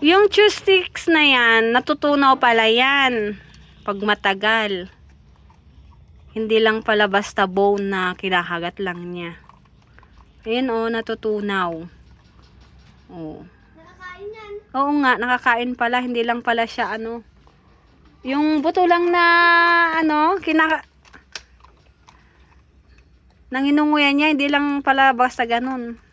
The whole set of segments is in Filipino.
Yung chew sticks na yan, natutunaw pala yan. Pag matagal. Hindi lang pala basta bone na kinakagat lang niya. Ayan o, natutunaw. O. Nakakain yan. Oo nga, nakakain pala. Hindi lang pala siya ano. Yung buto lang na ano, nanginunguyan niya. Hindi lang pala basta ganun.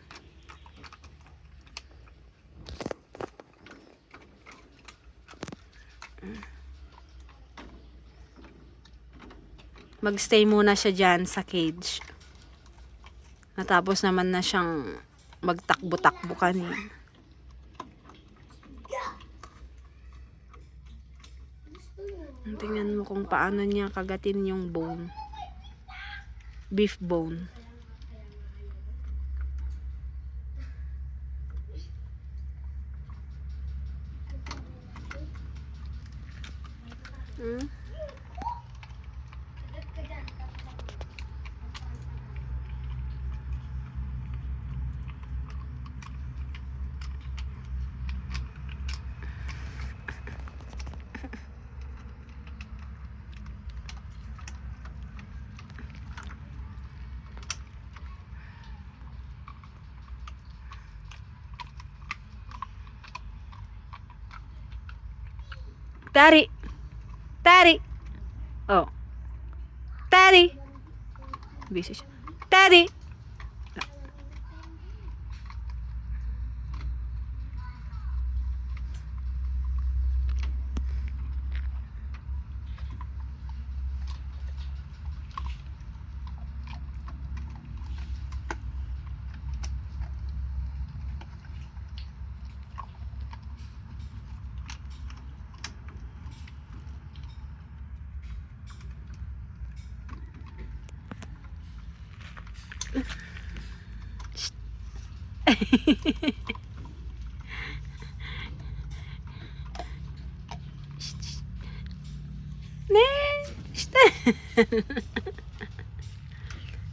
Magstay muna siya dyan sa cage. Natapos naman na siyang magtakbo-takbo kanina. Tingnan mo kung paano niya kagatin yung bone. Beef bone. Hmm? Daddy. Daddy. Oh. Daddy. Busy siya. Daddy.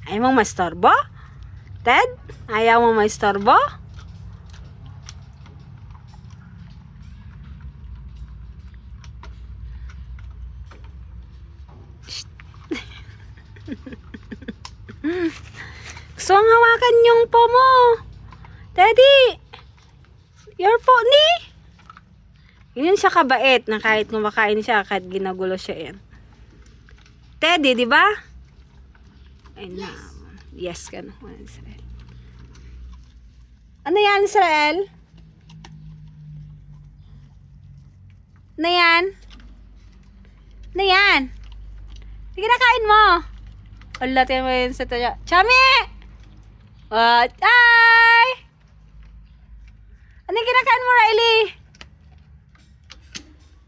Ayaw mong mastorbo? Ted? Ayaw mong mastorbo? Gusto ang hawakan yung po mo. Daddy! Your po ni? Yun siya kabait na kahit kumakain siya, kahit ginagulo siya yan. Teddy, di ba? Ay na. Yes, ka na. Ano yan, Israel? Ano yan? Ano yan? Hindi kinakain mo. Wala tayo mo yun sa tayo. Chami! What? Ay! Ano yung kinakain mo, Riley?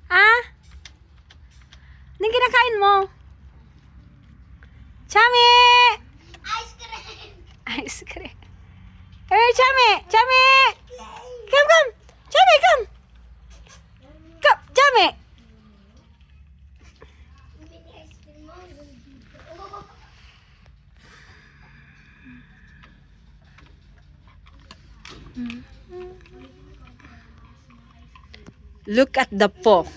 Ha? Ano yung kinakain mo? Chami! Ice cream! Ice cream. Hey, Chami! Chami! Come, come! Chami, come! Come, Chami! Mini ice cream mo. Look at the paw.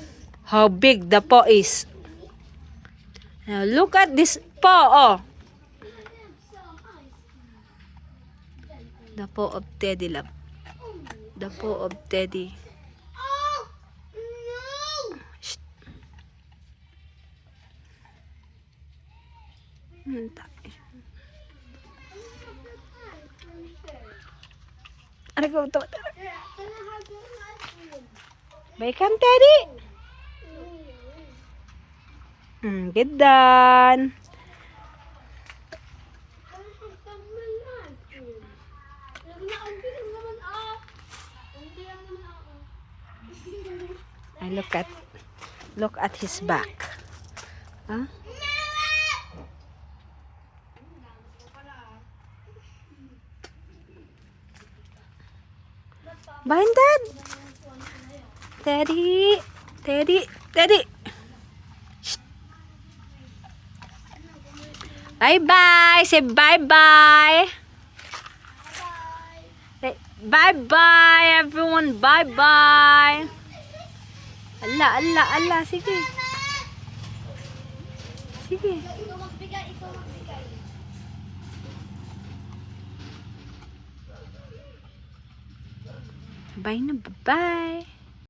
How big the paw is. Now look at this paw, oh. The paw of Teddy, love. The paw of Teddy. Oh! No! Shh. Ano ko ito? Baikan, Teddy. Get done. I look at his back. Huh? Behind Dad. Teddy. Teddy. Teddy. Bye-bye. Say bye-bye. Bye-bye, everyone. Bye-bye. Ala. Sige. Sige. Ikaw magbigay, ikaw magbigay. Bye na. Bye-bye.